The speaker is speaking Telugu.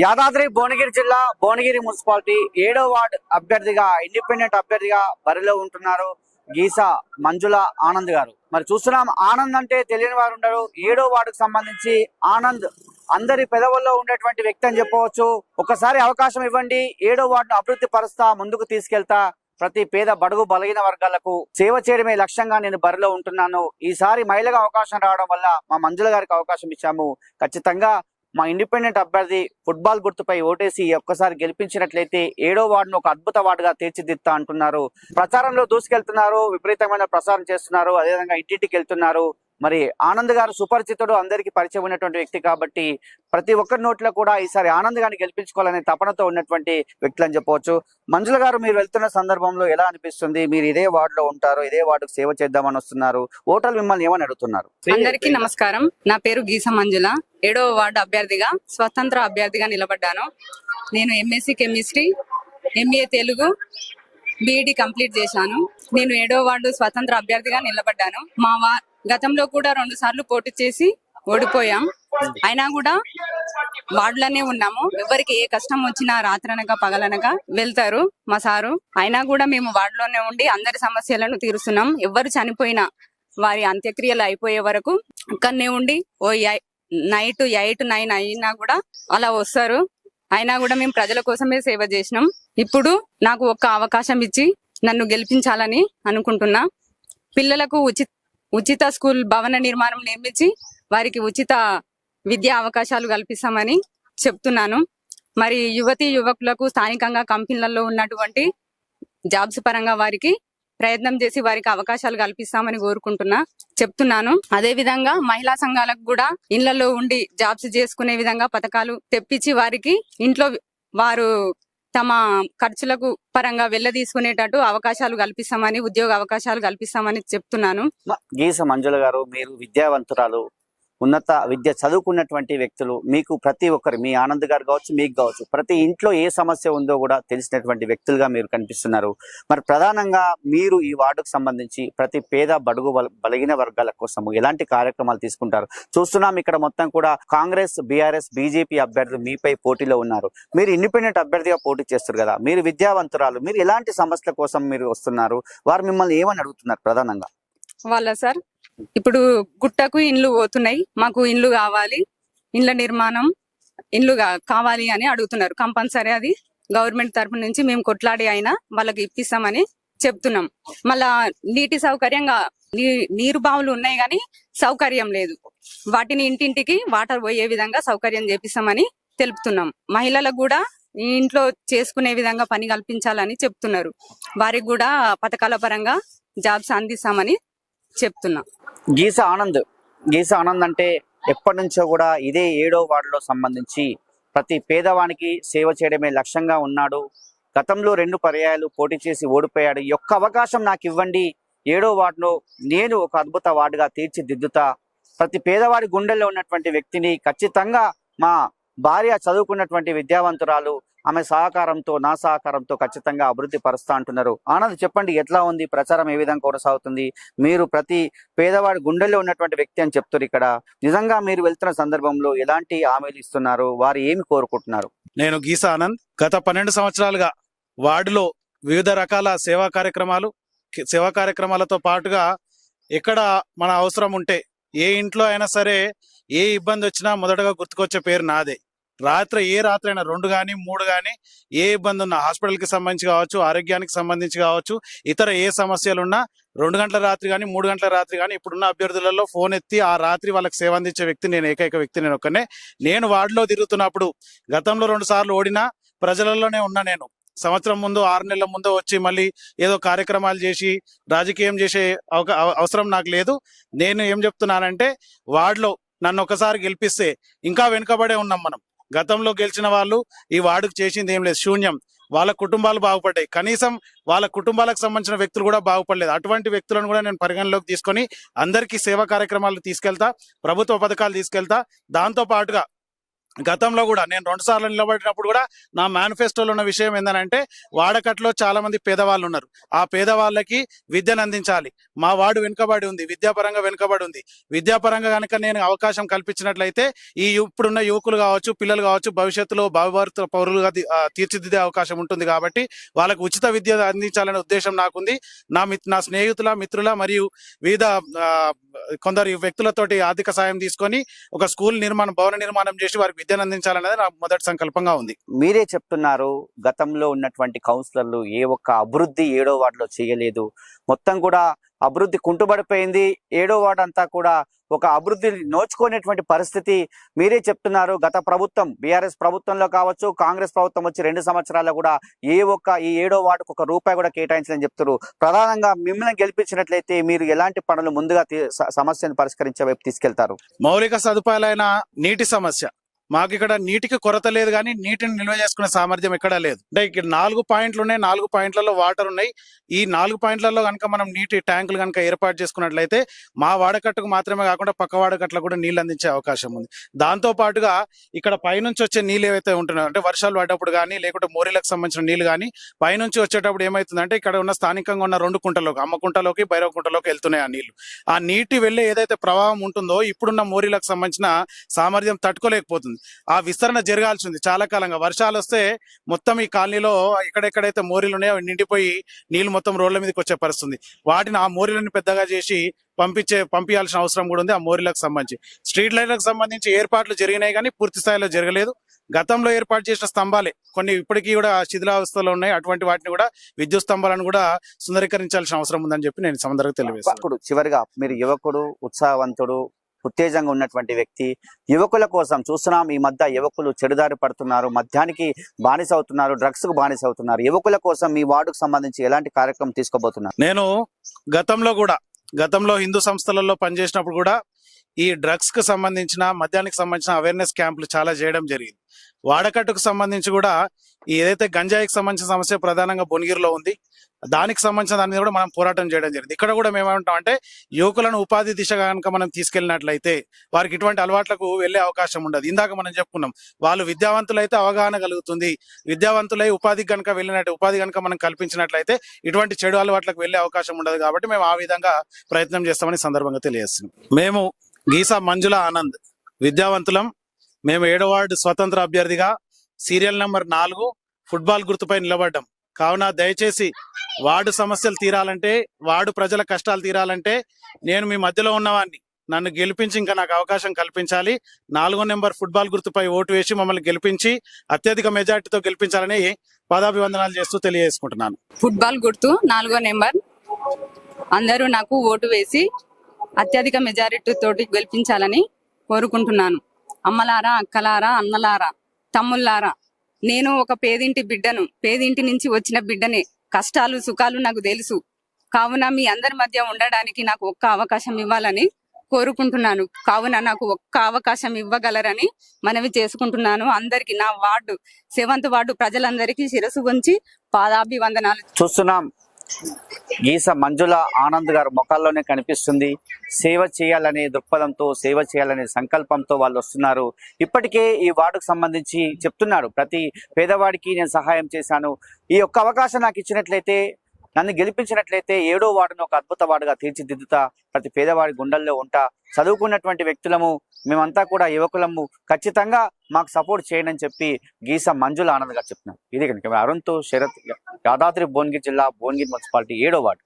యాదాద్రి భువనగిరి జిల్లా భువనగిరి మున్సిపాలిటీ 7వ వార్డు అభ్యర్థిగా ఇండిపెండెంట్ అభ్యర్థిగా బరిలో ఉంటున్నారు గీసా మంజుల ఆనంద్ గారు. మరి చూస్తున్నాం, ఆనంద్ అంటే తెలియని వారు ఉండరు. 7వ వార్డుకు సంబంధించి ఆనంద్ అందరి పెదవుల్లో ఉండేటువంటి వ్యక్తి అని చెప్పవచ్చు. ఒకసారి అవకాశం ఇవ్వండి, 7వ వార్డును అభివృద్ధి పరుస్తా, ముందుకు తీసుకెళ్తా, ప్రతి పేద బడుగు బలహీన వర్గాలకు సేవ చేయడమే లక్ష్యంగా నేను బరిలో ఉంటున్నాను. ఈసారి మహిళగా అవకాశం రావడం వల్ల మా మంజుల గారికి అవకాశం ఇచ్చాము. ఖచ్చితంగా మా ఇండిపెండెంట్ అభ్యర్థి ఫుట్బాల్ గుర్తుపై ఓటేసి ఒక్కసారి గెలిపించినట్లయితే 7వ వార్డును ఒక అద్భుత వార్డుగా తీర్చిదిద్దా అంటున్నారు. ప్రచారంలో దూసుకెళ్తున్నారు, విపరీతమైన ప్రచారం చేస్తున్నారు, అదేవిధంగా ఇంటింటికి వెళ్తున్నారు. మరి ఆనంద్ గారు సుపరిచితుడు, అందరికీ పరిచయం ఉన్నటువంటి వ్యక్తి కాబట్టి ప్రతి ఒక్కరి నోట్లో కూడా ఈసారి ఆనంద్ గారిని గెలిపించుకోవాలనే తపనతో ఉన్నటువంటి వ్యక్తులు అని చెప్పవచ్చు. మంజుల గారు, మీరు వెళ్తున్న సందర్భంలో ఎలా అనిపిస్తుంది? మీరు ఇదే వార్డులో ఉంటారు, ఇదే వార్డుకు సేవ చేద్దామని వస్తున్నారు, ఓటర్లు మిమ్మల్ని ఏమని అడుగుతున్నారు? అందరికీ నమస్కారం. నా పేరు గీసా మంజుల. 7వ వార్డు అభ్యర్థిగా, స్వతంత్ర అభ్యర్థిగా నిలబడ్డాను. నేను MSc chemistry, MA Telugu, BEd complete చేశాను. నేను 7వ వార్డు స్వతంత్ర అభ్యర్థిగా నిలబడ్డాను. గతంలో కూడా 2 సార్లు పోటీ చేసి ఓడిపోయాం. అయినా కూడా వార్డులోనే ఉన్నాము. ఎవరికి ఏ కష్టం వచ్చినా రాత్రనగా పగలనగా వెళ్తారు మా సారు. అయినా కూడా మేము వార్డులోనే ఉండి అందరి సమస్యలను తీరుస్తున్నాం. ఎవరు చనిపోయినా వారి అంత్యక్రియలు అయిపోయే వరకు అక్కడనే ఉండి నైట్ 8, 9 అయినా కూడా అలా వస్తారు. అయినా కూడా మేము ప్రజల కోసమే సేవ చేసినాం. ఇప్పుడు నాకు ఒక్క అవకాశం ఇచ్చి నన్ను గెలిపించాలని అనుకుంటున్నా. పిల్లలకు ఉచిత స్కూల్ భవన నిర్మాణం నిర్మించి వారికి ఉచిత విద్యా అవకాశాలు కల్పిస్తామని చెప్తున్నాను. మరి యువతీ యువకులకు స్థానికంగా కంపెనీలలో ఉన్నటువంటి జాబ్స్ పరంగా వారికి ప్రయత్నం చేసి వారికి అవకాశాలు కల్పిస్తామని చెప్తున్నాను. అదే విధంగా మహిళా సంఘాలకు కూడా ఇళ్లలో ఉండి జాబ్స్ చేసుకునే విధంగా పథకాలు తెప్పించి వారికి ఇంట్లో వారు తమ ఖర్చులకు పరంగా తీసుకునేటట్టు అవకాశాలు కల్పిస్తామని, ఉద్యోగ అవకాశాలు కల్పిస్తామని చెప్తున్నాను. గీసా మంజుల గారు, మీరు విద్యావంతురాలు, ఉన్నత విద్య చదువుకున్నటువంటి వ్యక్తులు. మీకు ప్రతి ఒక్కరు, మీ ఆనంద్ గారు కావచ్చు, మీకు కావచ్చు, ప్రతి ఇంట్లో ఏ సమస్య ఉందో కూడా తెలిసినటువంటి వ్యక్తులుగా మీరు కనిపిస్తున్నారు. మరి ప్రధానంగా మీరు ఈ వార్డుకు సంబంధించి ప్రతి పేద బడుగు బలహీన వర్గాల కోసం ఎలాంటి కార్యక్రమాలు తీసుకుంటారు? చూస్తున్నాం, ఇక్కడ మొత్తం కూడా కాంగ్రెస్, బీఆర్ఎస్, బీజేపీ అభ్యర్థులు మీపై పోటీలో ఉన్నారు. మీరు ఇండిపెండెంట్ అభ్యర్థిగా పోటీ చేస్తారు కదా, మీరు విద్యావంతురాలు, మీరు ఎలాంటి సమస్యల కోసం మీరు వస్తున్నారు? వారు మిమ్మల్ని ఏమని అడుగుతున్నారు ప్రధానంగా? సార్, ఇప్పుడు గుట్టకు ఇండ్లు పోతున్నాయి, మాకు ఇండ్లు కావాలి, ఇండ్ల నిర్మాణం ఇండ్లు కావాలి అని అడుగుతున్నారు. కంపల్సరీ అది గవర్నమెంట్ తరఫు నుంచి మేము కొట్లాడి అయినా వాళ్ళకి ఇప్పిస్తామని చెప్తున్నాం. మళ్ళా నీటి సౌకర్యంగా నీరు బావులు ఉన్నాయి కానీ సౌకర్యం లేదు. వాటిని ఇంటింటికి వాటర్ పోయే విధంగా సౌకర్యం చేపిస్తామని తెలుపుతున్నాం. మహిళలకు కూడా ఇంట్లో చేసుకునే విధంగా పని కల్పించాలని చెప్తున్నారు. వారికి కూడా పథకాల పరంగా జాబ్స్ అందిస్తామని చెప్తున్నా. గీసా ఆనంద్ అంటే ఎప్పటి నుంచో కూడా ఇదే 7వ వార్డులో సంబంధించి ప్రతి పేదవానికి సేవ చేయడమే లక్ష్యంగా ఉన్నాడు. గతంలో 2 పర్యాయాలు పోటీ చేసి ఓడిపోయాడు. ఈ ఒక్క అవకాశం నాకు ఇవ్వండి, 7వ వార్డును నేను ఒక అద్భుత వార్డుగా తీర్చిదిద్దుతా, ప్రతి పేదవాడి గుండెల్లో ఉన్నటువంటి వ్యక్తిని ఖచ్చితంగా మా భార్య చదువుకున్నటువంటి విద్యావంతురాలు, ఆమె సహకారంతో, నా సహకారంతో ఖచ్చితంగా అభివృద్ధి పరుస్తా అంటున్నారు. ఆనంద్, చెప్పండి, ఎట్లా ఉంది ప్రచారం? ఏ విధంగా కొనసాగుతుంది? మీరు ప్రతి పేదవాడి గుండెల్లో ఉన్నటువంటి వ్యక్తి అని చెప్తారు. ఇక్కడ నిజంగా మీరు వెళ్తున్న సందర్భంలో ఎలాంటి హామీలు ఇస్తున్నారు? వారు ఏమి కోరుకుంటున్నారు? నేను గీసా ఆనంద్. గత 12 సంవత్సరాలుగా వార్డులో వివిధ రకాల సేవా కార్యక్రమాలతో పాటుగా ఎక్కడ మన అవసరం ఉంటే, ఏ ఇంట్లో అయినా సరే ఏ ఇబ్బంది వచ్చినా మొదటగా గుర్తుకొచ్చే పేరు నాదే. ఏ రాత్రి అయినా 2 కానీ 3 కానీ ఏ ఇబ్బంది ఉన్నా, హాస్పిటల్కి సంబంధించి కావచ్చు, ఆరోగ్యానికి సంబంధించి కావచ్చు, ఇతర ఏ సమస్యలు ఉన్నా 2 గంటల రాత్రి కానీ 3 గంటల రాత్రి కానీ ఇప్పుడున్న అభ్యర్థులలో ఫోన్ ఎత్తి ఆ రాత్రి వాళ్ళకి సేవ అందించే వ్యక్తి నేను, ఏకైక వ్యక్తి నేను ఒక్కనే. నేను వార్డులో తిరుగుతున్నప్పుడు గతంలో 2 సార్లు ఓడినా ప్రజలలోనే ఉన్నా. నేను సంవత్సరం ముందు 6 నెలల ముందు వచ్చి మళ్ళీ ఏదో కార్యక్రమాలు చేసి రాజకీయం చేసే అవసరం నాకు లేదు. నేను ఏం చెప్తున్నానంటే, వార్డులో నన్ను ఒకసారి గెలిపిస్తే ఇంకా వెనుకబడే ఉన్నాం మనం. గతంలో గెలిచిన వాళ్ళు ఈ వార్డుకు చేసింది ఏం లేదు, శూన్యం. వాళ్ళ కుటుంబాలు బాగుపడ్డాయి, కనీసం వాళ్ళ కుటుంబాలకు సంబంధించిన వ్యక్తులు కూడా బాగుపడలేదు. అటువంటి వ్యక్తులను కూడా నేను పరిగణలోకి తీసుకొని అందరికీ సేవా కార్యక్రమాలు తీసుకెళ్తా, ప్రభుత్వ పథకాలు తీసుకెళ్తా. దాంతో పాటుగా గతంలో కూడా నేను 2 సార్లు నిలబడినప్పుడు కూడా నా మేనిఫెస్టోలో ఉన్న విషయం ఏంటంటే వాడకట్లో చాలా మంది పేదవాళ్ళు ఉన్నారు. ఆ పేదవాళ్ళకి విద్యను అందించాలి. మా వాడు వెనుకబడి ఉంది, విద్యాపరంగా వెనుకబడి ఉంది. విద్యాపరంగా కనుక నేను అవకాశం కల్పించినట్లయితే ఇప్పుడున్న యువకులు కావచ్చు, పిల్లలు కావచ్చు, భవిష్యత్తులో భావిభారత పౌరులుగా తీర్చిదిద్దే అవకాశం ఉంటుంది. కాబట్టి వాళ్ళకు ఉచిత విద్య అందించాలనే ఉద్దేశం నాకుంది. నా స్నేహితుల, మిత్రుల మరియు వివిధ కొందరు వ్యక్తులతోటి ఆర్థిక సాయం తీసుకొని ఒక స్కూల్ భవన నిర్మాణం చేసి వారికి విద్యను అందించాలనేది నా మొదటి సంకల్పంగా ఉంది. మీరే చెప్తున్నారు, గతంలో ఉన్నటువంటి కౌన్సిలర్లు ఏ ఒక్క అభివృద్ధి 7వ వార్డులో చేయలేదు. మొత్తం కూడా అభివృద్ధి కుంటుబడిపోయింది. 7వ వార్డు అంతా కూడా ఒక అభివృద్ధి నోచుకునేటువంటి పరిస్థితి. మీరే చెప్తున్నారు, గత ప్రభుత్వం బీఆర్ఎస్ ప్రభుత్వంలో కావచ్చు, కాంగ్రెస్ ప్రభుత్వం వచ్చి 2 సంవత్సరాల్లో కూడా ఈ 7వ వార్డుకు ₹1 కూడా కేటాయించదని చెప్తారు. ప్రధానంగా మిమ్మల్ని గెలిపించినట్లయితే మీరు ఎలాంటి పనులు ముందుగా సమస్యను పరిష్కరించే వైపు తీసుకెళ్తారు? మౌలిక సదుపాయాలైన నీటి సమస్య. మాకు ఇక్కడ నీటికి కొరత లేదు, కానీ నీటిని నిల్వ చేసుకునే సామర్థ్యం ఎక్కడా లేదు. అంటే ఇక్కడ 4 పాయింట్లు ఉన్నాయి, 4 పాయింట్లలో వాటర్ ఉన్నాయి. ఈ 4 పాయింట్లలో కనుక మనం నీటి ట్యాంకులు కనుక ఏర్పాటు చేసుకున్నట్లయితే మా వాడకట్టుకు మాత్రమే కాకుండా పక్క వాడకట్లకు కూడా నీళ్లు అందించే అవకాశం ఉంది. దాంతో పాటుగా ఇక్కడ పైనుంచి వచ్చే నీళ్ళు ఏవైతే ఉంటున్నాయో, అంటే వర్షాలు పడ్డప్పుడు కానీ లేకుంటే మోరీలకు సంబంధించిన నీళ్లు కానీ పైనుంచి వచ్చేటప్పుడు ఏమవుతుందంటే ఇక్కడ ఉన్న స్థానికంగా ఉన్న 2 కుంటలోకి, అమ్మకుంటలోకి, భైరవ కుంటలోకి వెళ్తున్నాయి ఆ నీళ్లు. ఆ నీటి వెళ్ళే ఏదైతే ప్రవాహం ఉంటుందో ఇప్పుడున్న మోరీలకు సంబంధించిన సామర్థ్యం తట్టుకోలేకపోతుంది. ఆ విస్తరణ జరగాల్సి ఉంది. చాలా కాలంగా వర్షాలు వస్తే మొత్తం ఈ కాలనీలో ఎక్కడెక్కడైతే మోరీలు ఉన్నాయో అవి నిండిపోయి నీళ్లు మొత్తం రోడ్ల మీదకి వచ్చే పరిస్థితి. వాటిని ఆ మోరీలను పెద్దగా చేసి పంపించాల్సిన అవసరం కూడా ఉంది. ఆ మోరీలకు సంబంధించి స్ట్రీట్ లైట్లకు సంబంధించి ఏర్పాట్లు జరిగినాయి, కానీ పూర్తి స్థాయిలో జరగలేదు. గతంలో ఏర్పాటు చేసిన స్తంభాలే కొన్ని ఇప్పటికీ కూడా శిథిలావస్థలో ఉన్నాయి. అటువంటి వాటిని కూడా విద్యుత్ స్తంభాలను కూడా సుందరీకరించాల్సిన అవసరం ఉందని చెప్పి నేను సందర్భంగా తెలియజేస్తాను. చివరిగా మీరు యువకుడు, ఉత్సాహవంతుడు, ఉత్తేజంగా ఉన్నటువంటి వ్యక్తి. యువకుల కోసం చూస్తున్నాం, ఈ మధ్య యువకులు చెడుదారి పడుతున్నారు, మద్యానికి బానిస అవుతున్నారు, డ్రగ్స్ కు బానిస అవుతున్నారు. యువకుల కోసం మీ వార్డుకు సంబంధించి ఎలాంటి కార్యక్రమం తీసుకోబోతున్నారు? నేను గతంలో హిందూ సంస్థలలో పనిచేసినప్పుడు కూడా ఈ డ్రగ్స్ కు సంబంధించిన, మద్యానికి సంబంధించిన అవేర్నెస్ క్యాంపులు చాలా చేయడం జరిగింది. వాడకట్టుకు సంబంధించి కూడా ఏదైతే గంజాయికి సంబంధించిన సమస్య ప్రధానంగా భువనగిరిలో ఉంది, దానికి సంబంధించిన దాని మీద కూడా మనం పోరాటం చేయడం జరిగింది. ఇక్కడ కూడా మేము ఏమంటాం అంటే యువకులను ఉపాధి దిశగా కనుక మనం తీసుకెళ్ళినట్లయితే వారికి ఇటువంటి అలవాట్లకు వెళ్లే అవకాశం ఉండదు. ఇందాక మనం చెప్పుకున్నాం, వాళ్ళు విద్యావంతులైతే అవగాహన కలుగుతుంది. విద్యావంతులై ఉపాధికి కనుక ఉపాధి కనుక మనం కల్పించినట్లయితే ఇటువంటి చెడు అలవాట్లకు వెళ్లే అవకాశం ఉండదు. కాబట్టి మేము ఆ విధంగా ప్రయత్నం చేస్తామని సందర్భంగా తెలియజేస్తున్నాం. మేము గీసా మంజుల ఆనంద్ విద్యావంతులం. మేము 7వ వార్డు స్వతంత్ర అభ్యర్థిగా సీరియల్ నెంబర్ 4 ఫుట్బాల్ గుర్తుపై నిలబడ్డాం. కావున దయచేసి వార్డు సమస్యలు తీరాలంటే, వార్డు ప్రజల కష్టాలు తీరాలంటే నేను మీ మధ్యలో ఉన్నవాడిని. నన్ను గెలిపించి ఇంకా నాకు అవకాశం కల్పించాలి. 4వ నెంబర్ ఫుట్బాల్ గుర్తుపై ఓటు వేసి మమ్మల్ని గెలిపించి అత్యధిక మెజార్టీతో గెలిపించాలని పాదాభివందనాలు చేస్తూ తెలియజేసుకుంటున్నాను. ఫుట్బాల్ గుర్తు 4వ నెంబర్. అందరూ నాకు ఓటు వేసి అత్యధిక మెజారిటీ తోటి గెలిపించాలని కోరుకుంటున్నాను. అమ్మలారా, అక్కలారా, అన్నలారా, తమ్ముళ్ళారా, నేను ఒక పేదింటి బిడ్డను, పేదింటి నుంచి వచ్చిన బిడ్డనే. కష్టాలు సుఖాలు నాకు తెలుసు. కావున మీ అందరి మధ్య ఉండడానికి నాకు ఒక్క అవకాశం ఇవ్వాలని కోరుకుంటున్నాను. కావున నాకు ఒక్క అవకాశం ఇవ్వగలరని మనవి చేసుకుంటున్నాను. అందరికి, నా వార్డు 7వ వార్డు ప్రజలందరికీ శిరసు వంచి పాదాభివందనాలు. చూస్తున్నాం, గీసా మంజుల ఆనంద్ గారు ముఖాల్లోనే కనిపిస్తుంది. సేవ చేయాలనే దృక్పథంతో, సేవ చేయాలనే సంకల్పంతో వాళ్ళు వస్తున్నారు. ఇప్పటికే ఈ వార్డుకు సంబంధించి చెప్తున్నారు, ప్రతి పేదవాడికి నేను సహాయం చేశాను. ఈ ఒక్క అవకాశం నాకు ఇచ్చినట్లయితే, నన్ను గెలిపించినట్లయితే 7వ వార్డును ఒక అద్భుత వార్డుగా తీర్చిదిద్దుతా, ప్రతి పేదవాడి గుండెల్లో ఉంటా. చదువుకున్నటువంటి వ్యక్తులము మేమంతా కూడా యువకులము, ఖచ్చితంగా మాకు సపోర్ట్ చేయండి అని చెప్పి గీసా మంజుల ఆనంద్ గారు చెప్తున్నారు. ఇది కనుక అరుణ్తో శరత్, యాదాద్రి భువనగిరి జిల్లా, భువనగిరి మున్సిపాలిటీ 7వ వార్డు.